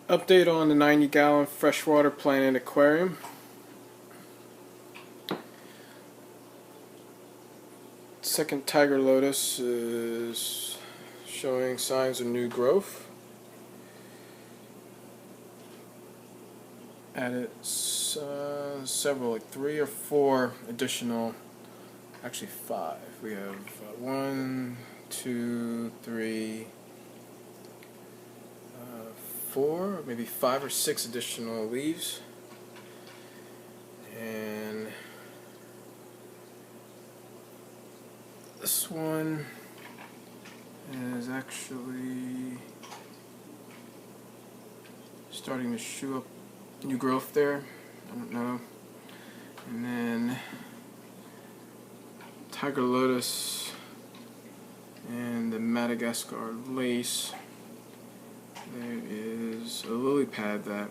Update on the 90-gallon freshwater planted aquarium. Second tiger lotus is showing signs of new growth. Added several, like 3 or 4 additional, actually 5. We have 1, 2, 3, 4, maybe 5 or 6 additional leaves. And this one is actually starting to show up new growth there. I don't know. And then tiger lotus and the Madagascar lace. There is a lily pad that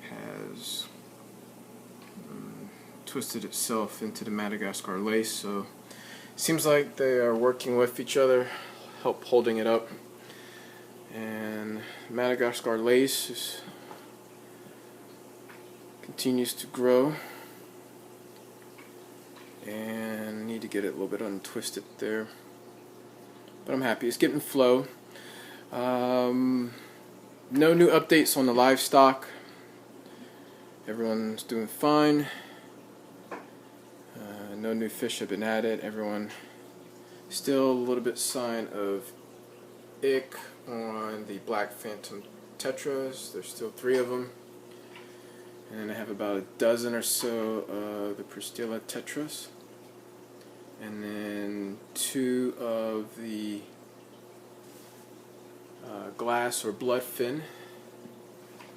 has twisted itself into the Madagascar lace, so it seems like they are working with each other, help holding it up. And Madagascar lace continues to grow, and need to get it a little bit untwisted there, but I'm happy it's getting flow. No new updates on the livestock. Everyone's doing fine. No new fish have been added. Everyone still a little bit sign of ick on the black phantom tetras. There's still 3 of them. And I have about a dozen or so of the Pristilla tetras. And then 2 of the glass or bloodfin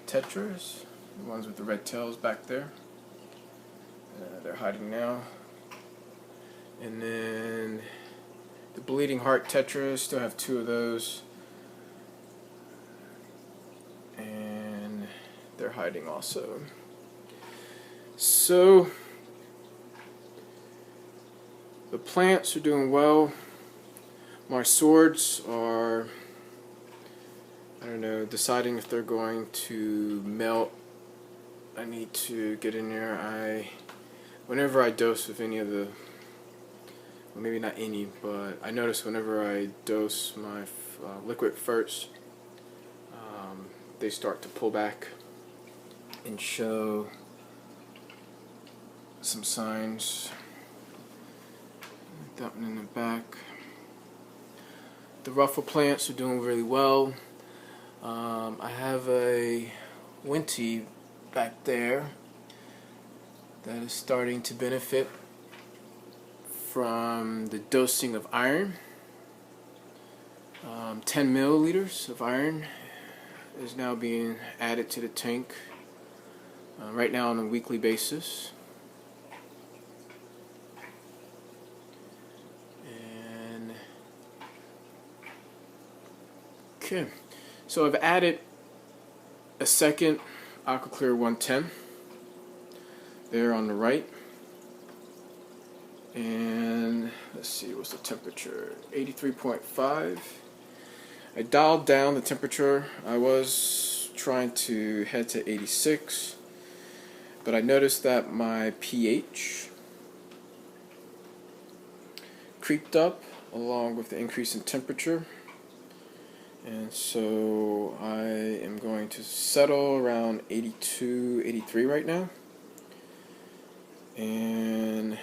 tetras, the ones with the red tails back there. They're hiding now. And then the bleeding heart tetras, still have 2 of those, and they're hiding also. So the plants are doing well. My swords are, I don't know, deciding if they're going to melt. I need to get in there. Whenever I dose with any of the, well, maybe not any, but I notice whenever I dose my liquid ferts, they start to pull back and show some signs. That one in the back. The ruffle plants are doing really well. I have a Winty back there that is starting to benefit from the dosing of iron. 10 milliliters of iron is now being added to the tank right now on a weekly basis. And okay, so I've added a second AquaClear 110 there on the right. And let's see, what's the temperature? 83.5. I dialed down the temperature. I was trying to head to 86, but I noticed that my pH creeped up along with the increase in temperature, and so I am going to settle around 82, 83 right now. And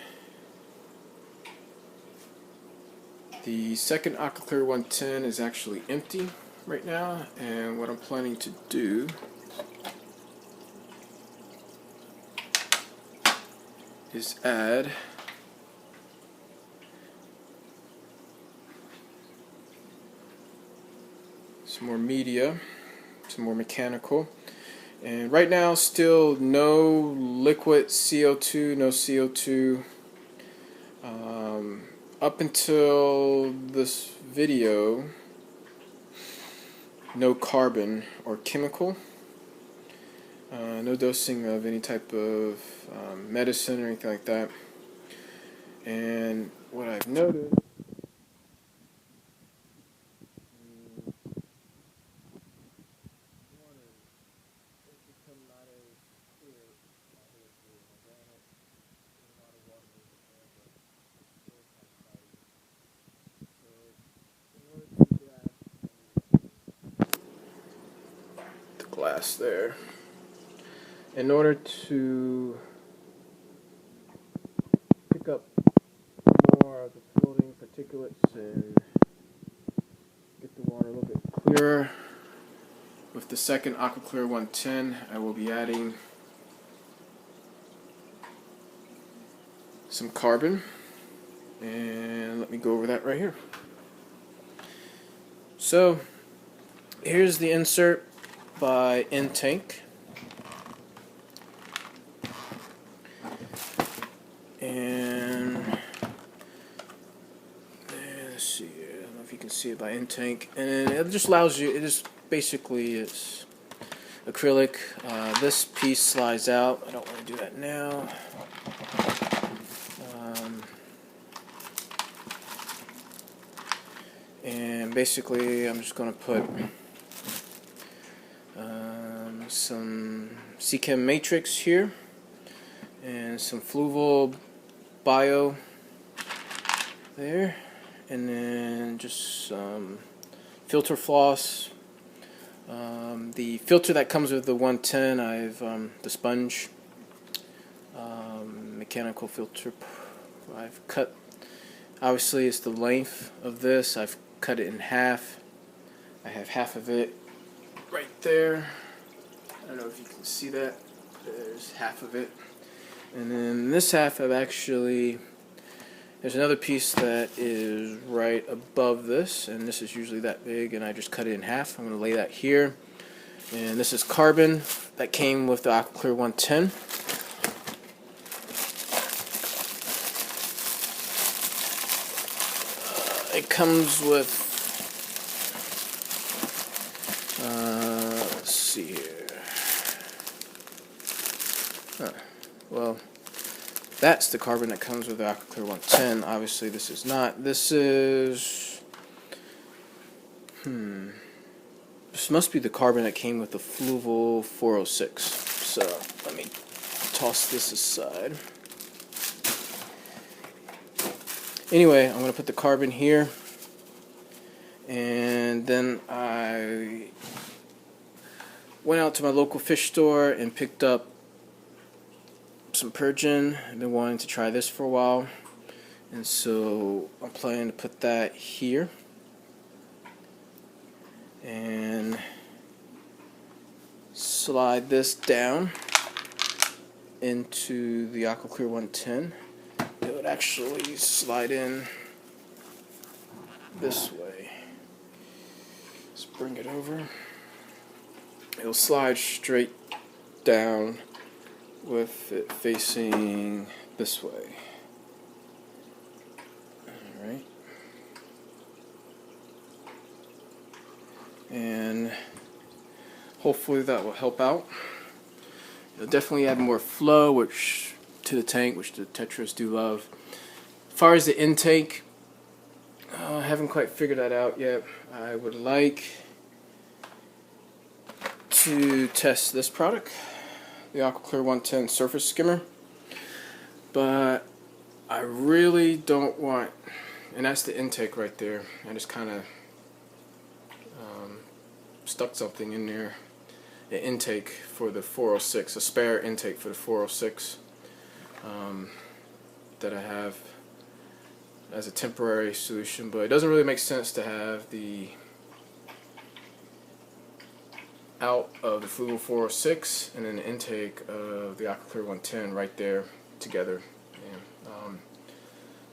the second AquaClear 110 is actually empty right now, and what I'm planning to do is add some more media, some more mechanical. And right now still no liquid CO2, no CO2. Up until this video, no carbon or chemical. No dosing of any type of medicine or anything like that. And what I've noticed glass there. In order to pick up more of the floating particulates and get the water a little bit clearer, with the second AquaClear 110, I will be adding some carbon, and let me go over that right here. So here's the insert by Tank, and let's see, I don't know if you can see it by Tank, and it just allows you, it just basically is acrylic. This piece slides out. I don't want to do that now. And basically I'm just going to put some Seachem matrix here and some Fluval bio there, and then just some filter floss. The filter that comes with the 110, I've the sponge mechanical filter, I've cut, obviously it's the length of this, I've cut it in half. I have half of it right there. I don't know if you can see that. There's half of it. And then this half I've actually, there's another piece that is right above this, and this is usually that big, and I just cut it in half. I'm going to lay that here. And this is carbon that came with the AquaClear 110. It comes with, let's see here. Well, that's the carbon that comes with the AquaClear 110. Obviously, this is not. This is, this must be the carbon that came with the Fluval 406. So let me toss this aside. Anyway, I'm going to put the carbon here, and then I went out to my local fish store and picked up some Purigen. I've been wanting to try this for a while, and so I'm planning to put that here and slide this down into the AquaClear 110. It would actually slide in this way. Let's bring it over. It'll slide straight down with it facing this way. Alright. And hopefully that will help out. It'll definitely add more flow to the tank, which the Tetras do love. As far as the intake, I haven't quite figured that out yet. I would like to test this product, the AquaClear 110 surface skimmer, but I really don't want, and that's the intake right there. I just kind of stuck something in there, an intake for the 406, a spare intake for the 406 that I have as a temporary solution, but it doesn't really make sense to have the out of the Fluval 406 and then the intake of the AquaClear 110 right there together. And,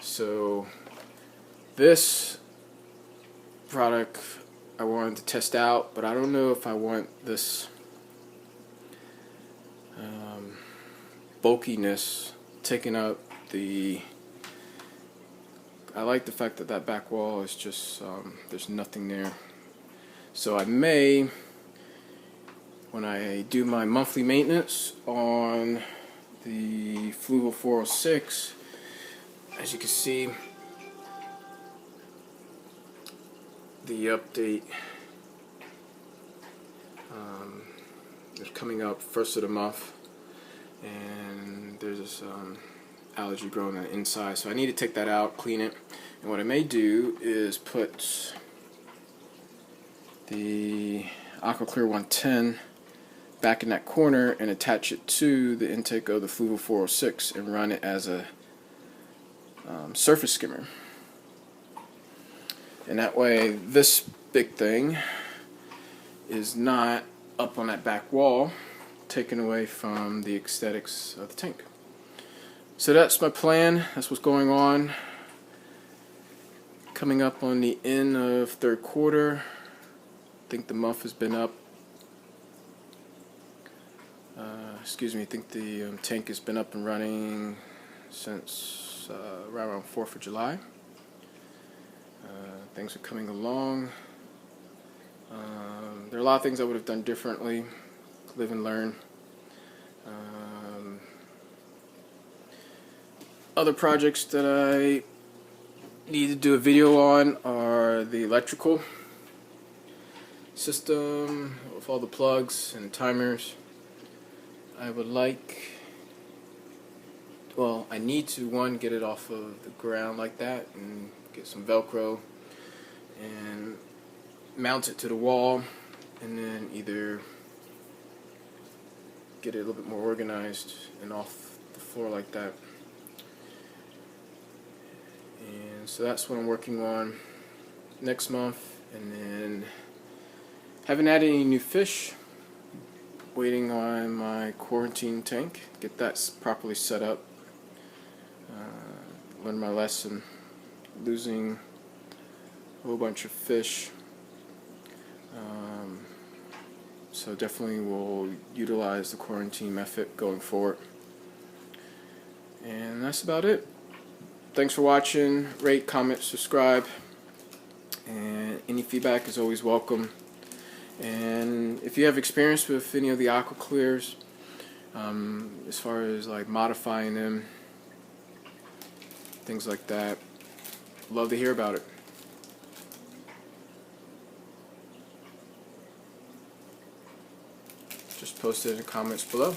so this product I wanted to test out, but I don't know if I want this bulkiness taking up the, I like the fact that that back wall is just there's nothing there. So I may, when I do my monthly maintenance on the Fluval 406, as you can see, the update is coming up first of the month, and there's this algae growing on the inside, so I need to take that out, clean it, and what I may do is put the AquaClear 110 back in that corner and attach it to the intake of the Fluval 406 and run it as a surface skimmer. And that way this big thing is not up on that back wall, taken away from the aesthetics of the tank. So that's my plan. That's what's going on. Coming up on the end of third quarter. I think the muff has been up. I think the tank has been up and running since right around 4th of July. Things are coming along. There are a lot of things I would have done differently. Live and learn. Other projects that I need to do a video on are the electrical system with all the plugs and timers. I would like, well, I need to, one, get it off of the ground like that and get some Velcro and mount it to the wall, and then either get it a little bit more organized and off the floor like that. And so that's what I'm working on next month. And then haven't added any new fish. Waiting on my quarantine tank, get that properly set up. Learned my lesson, losing a whole bunch of fish. So definitely will utilize the quarantine method going forward. And that's about it. Thanks for watching. Rate, comment, subscribe, and any feedback is always welcome. And if you have experience with any of the AquaClears, as far as like modifying them, things like that, love to hear about it. Just post it in the comments below.